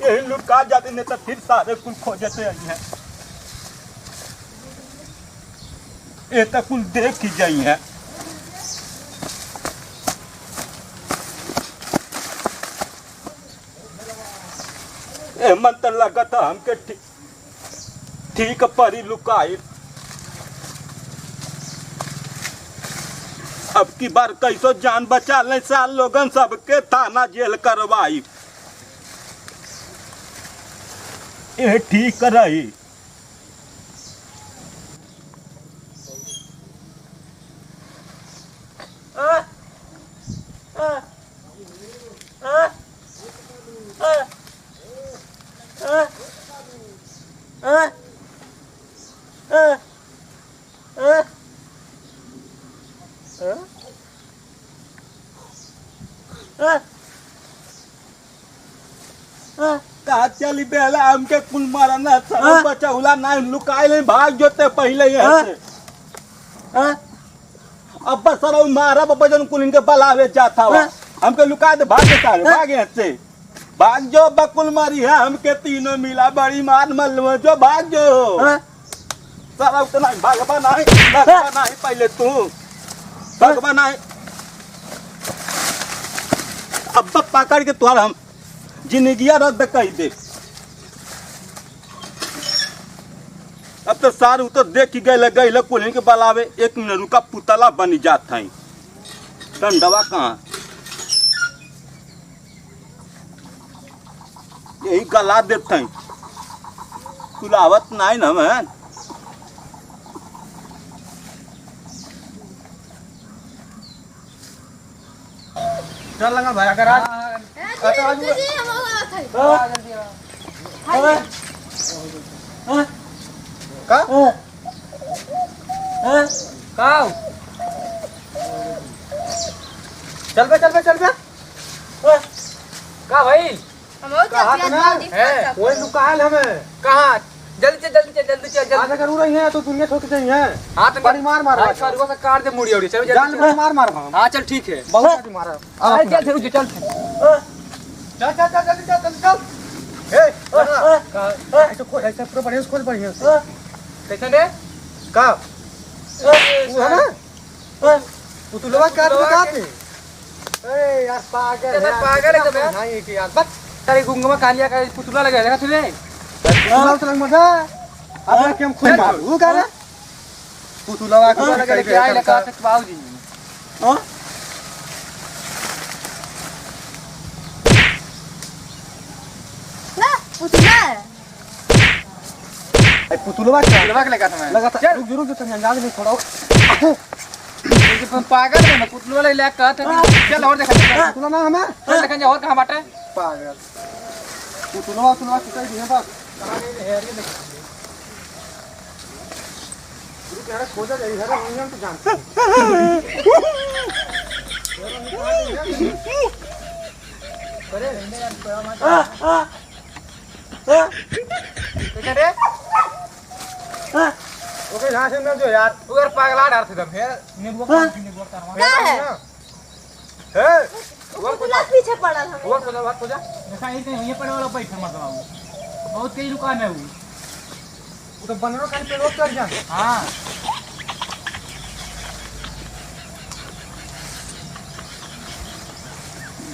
यही लुका जाते नहीं तो फिर सारे कुल खोजते आई हैं। ये तो कुल देख ही जाई है। ए मन तो लगा था हमके ठीक परी लुकाई। अब की बार कैसो जान बचा ले साल लोगन सबके थाना जेल करवाई। ये ठीक रही। चली बेला हमके कुल मारा ना सब बचौला ना लुकाए ले भाग जोते पहले यहाँ से। अब बस सर मारा बजन कुल इनके बलावे जाता हुआ हमके लुका दे भाग देता भाग यहाँ से। भाग जो बकुल मारी है हमके तीनों मिला बड़ी मार मल जो भाग जो सर उतना भागवा नहीं पहले तू भागवा नहीं। अब पकड़ के तुहार हम जिंदगिया रद्द कर दे। अब तो सारू तो देख गए कुल के बलावे 1 मिनट रुका पुतला बनी जात है। डंडवा कहाँ यही गला देते हैं कुलावत नहीं ना मैं। चल लगा भाई अगर आज का चल बे का भाई कोई लुकायल हमें कहाँ जल्दी चल आधा करू रही है तो दुनिया छोड़ के जाई है। हां तो बड़ी मार सर को से काट दे मुड़ी औरी चल जल्दी मार हां चल ठीक है बहुत मार चल ए ऐसे खोल ऐसे पूरा बढ़िया खोल बढ़िया कैसे रे का है ना पुतलवा काट दे ए यार पागल है तो नहीं कि यार बस तेरे गुंगमा कालिया का पुतला लगा देखा तूने पुतला तो लग मजा अब क्या हम खोल मार वो का रे पुतलवा का लगा के आई लगा तक बाबूजी हां ना पुतला ए पुतलवा के लगा था मैं लगा था रुक तो अंदाज नहीं थोड़ा पागल है ना पुतलवा ले ले का था चल और देखा पुतला ना हमें चल देखा जा और कहां बाटे पागल पुतलवा कितना दिए बस कहां गए है ये देख रुक यार खोजा जाई है हम तो जानते अरे देखा रे ओके यहां से जो यार उधर पागला डर थे तब फिर नेटवर्क करवा है पुतला पीछे पड़ा था और खोजा बात खोजा देखा ये पड़े वाला पैसा मत बाबू बहुत तेज दुकान है वो तो बनरो काल पे रोक कर जा हां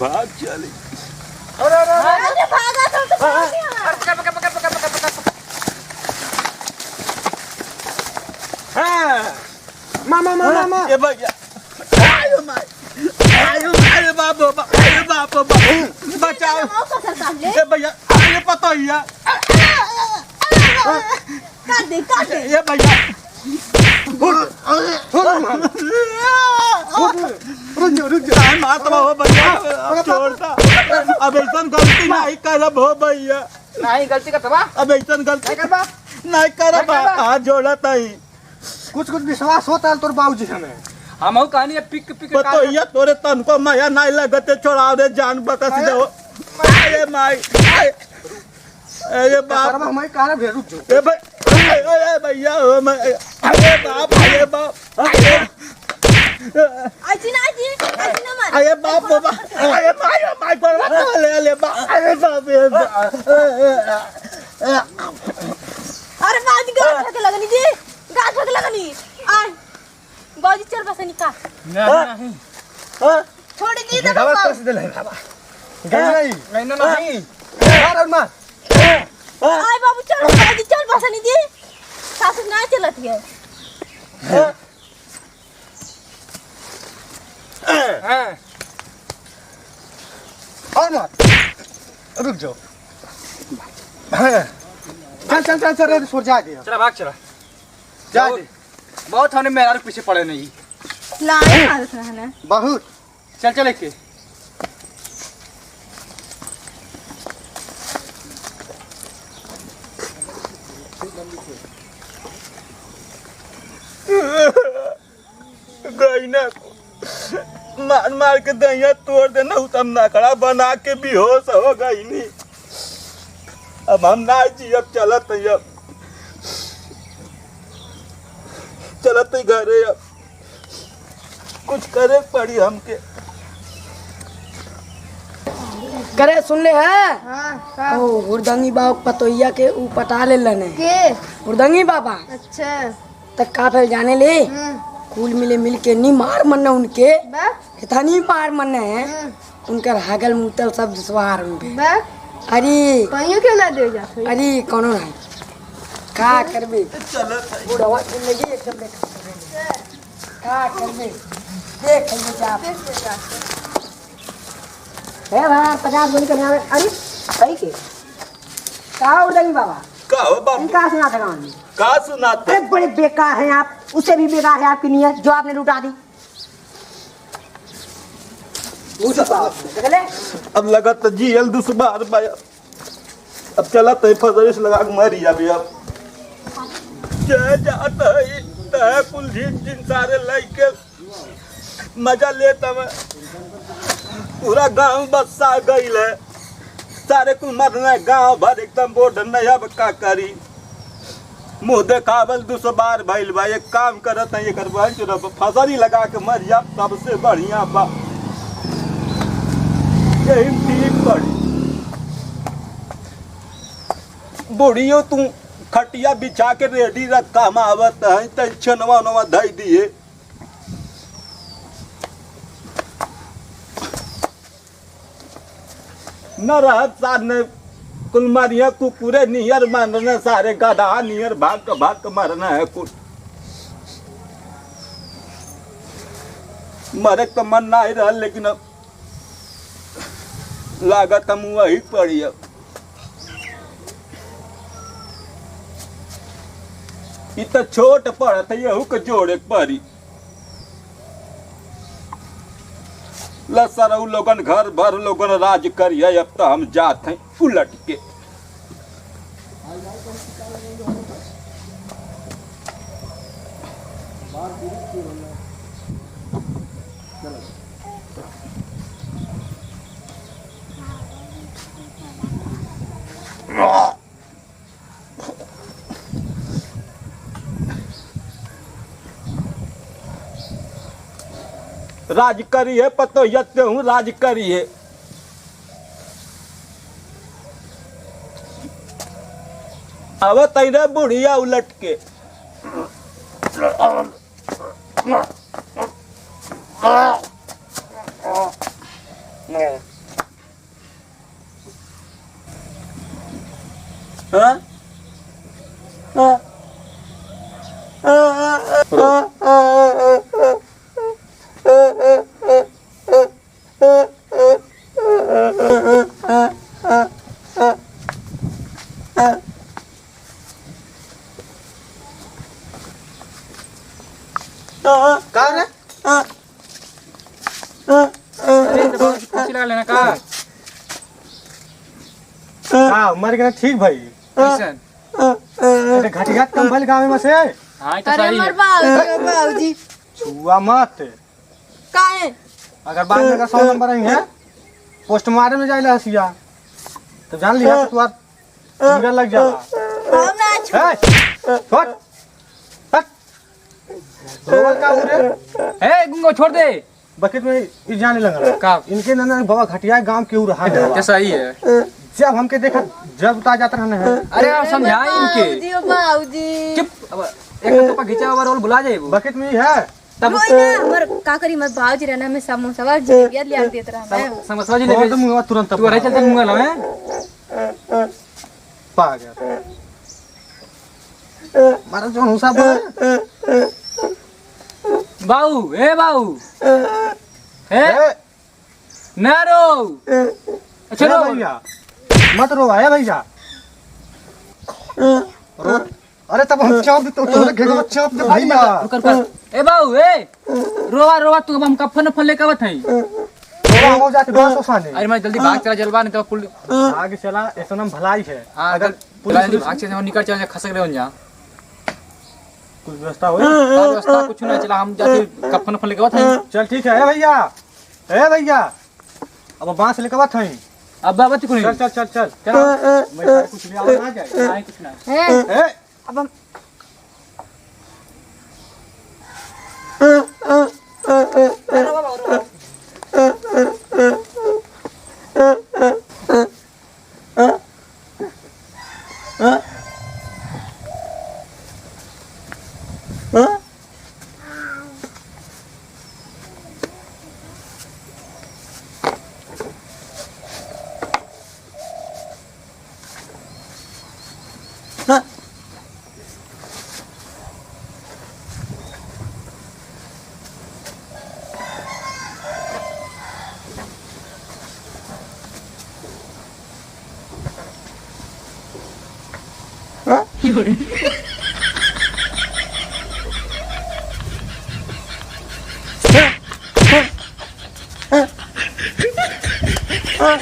भाग चली। अरे भागा तो पकड़ हाँ मामा ये भैया आयो बाबू बचाओ ये भैया ये पता ही है काट दे ये भैया रुक जा मात हो भैया छोड़ता अब ऐसा गलती नहीं करब हो भैया नहीं गलती करबा अब ऐसा गलती करबा नहीं करब हाथ जोड़त ही कुछ विश्वास होता है तोर बाबूजी हमें हम कहानी है पिक तो ये तोरे तन को माया नहीं लगते छोड़ा दे जान बकस दो अरे माई अरे बाप हमें कहां भेज रुक जो ए भैया अरे बाप आजी ना मार अरे बाप बाबा अरे माई ले ले बाप अरे बाजी गाठ के लगनी जी गाठ के लगनी आ बाजी चल बस निका नहीं छोड़ दी दे दवा बाबा कस दे ले बाबा गई नहीं नहीं मार और मार आय बाबू चल बाजी चल बस नहीं जी सासु ना चलत है और मार रुक जाओ चल चल चल रे छोड़ जा दे चला भाग चला जा दे बहुत हमने मेरा पीछे पड़े नहीं लाए मारत रहना बहुत चल चल के गई ना मार मार के दहिया तोड़ देना तब नखड़ा बना के बेहोश हो गई नी अब हम ना जी अब चलत है अब चलत है घरे अब कुछ करे पड़ी हमके करे सुन ले है हां ओ हुरदंगी बाबा पतोइया के ऊ पटा ले लने के हुरदंगी बाबा अच्छा तक का फिर जाने ले कुल मिले मिल के नी मार मन्ना उनके बा इतनी मार मन्ना है उनकर हागल मुतल सब दुश्वार उनपे बा अरे कहियो क्यों ना दे जात अरे कोनो नहीं का करबे चलत है बुढ़वा जिंदगी एकदम का करबे देख ले जा है भाई 50 बोल करने अरे सही के का हुरदंगी बाबा का हो बाबू इनका सुना था कहानी का सुनाते अरे बड़े बेकार हैं आप उससे भी बेकार है आपकी नीयत जो आपने लुटा दी देख ले अब लगत जीएल दुश्वार बाया अब चलत है फजरिस लगा के मरी जाबे अब जय जात है तह कुल जिन सारे लइके मजा लेता मैं पूरा गांव बसा गईल है सारे कुल मरना गांव भर एकदम बोर्ड नहीं अब का करी मुंह देखावल दुश्वार भइल बा एक काम करत है ये करबा फसरी लगा के मर जा सबसे बढ़िया बा यही ठीक पड़ी बुढ़ियो तू खटिया बिछा के रेडी रख काम आवत है टेंशनवा नवा धई दिए न रहत साथ ने कुल मारिया कुकुरे नियर मरना सारे गधा नियर भाग भाग मरना है कुल मरे तो मन ना ही रहा लेकिन अब लागत हम वही पड़ी अब इ तो छोट पड़त है यहू के जोड़े पड़ी लसरऊ लोगन घर भर लोगन राज करिए अब तो हम जात हैं उलट के राज करी है पतो यत्ते हूँ राज करी है अब तेरे बुढ़िया उलट के हाँ? का रे अरे तो बहुत कुर्सी लगा लेना का का मर गया ठीक भाई किशन अरे घाटी-घाट कम भल गाँव में से हां ये तो अरे सही मर है बाबूजी छुआ मत काहे अगर बाद में का 100 नंबर आई है पोस्टमार्टम में जाइला हसिया तो जान लिया तो बात कीड़ा लग जाएगा हम ना ए हट हट रोवल का हो रे ए गुंगो छोड़ दे बकेट में ई जाने लगा का इनके नना बाबा घटिया गांव के रहा ये सही है जब हमके देखा जब उतार जाते रहने हैं अरे आप समझाएं इनके बाबूजी ओ बाबूजी चुप अब एक तो घिचा हुआ रोल भुला जाए वो बकेट में ही है तब रोई ना हमर का करी मत बाबूजी रहना में समोसा जलेबिया ले देत रहा मैं समझ जी और ले तो मुंह तुरंत तू रहे चलते मुंगा लो हैं पा गया मारा जो हुसा बाऊ ए बाऊ ए ना रो अच्छा रो भैया मत रो आया भैया रो अरे तब हम चाप दे तो घेगा चाप दे भैया ए बाऊ ए रोवा रोवा तू हम कफन फन लेके आवत हई तो हम जाके बस ओसाने अरे मैं जल्दी भाग चला जलवा नहीं तो पुल आगे चला ऐसा नाम भलाई है हां अगर पुलिस भाग से निकल चल खसक रहे हो जा कुछ व्यवस्था हो व्यवस्था कुछ नहीं चला हम जाके कफन फन लेके आवत हई चल ठीक है ए भैया अब बांस लेके आवत हई अब बाबा तू कोनी चल चल चल चल मैं सारे कुछ ले आवा ना जाए नहीं कुछ ना है ए अब हम हाँ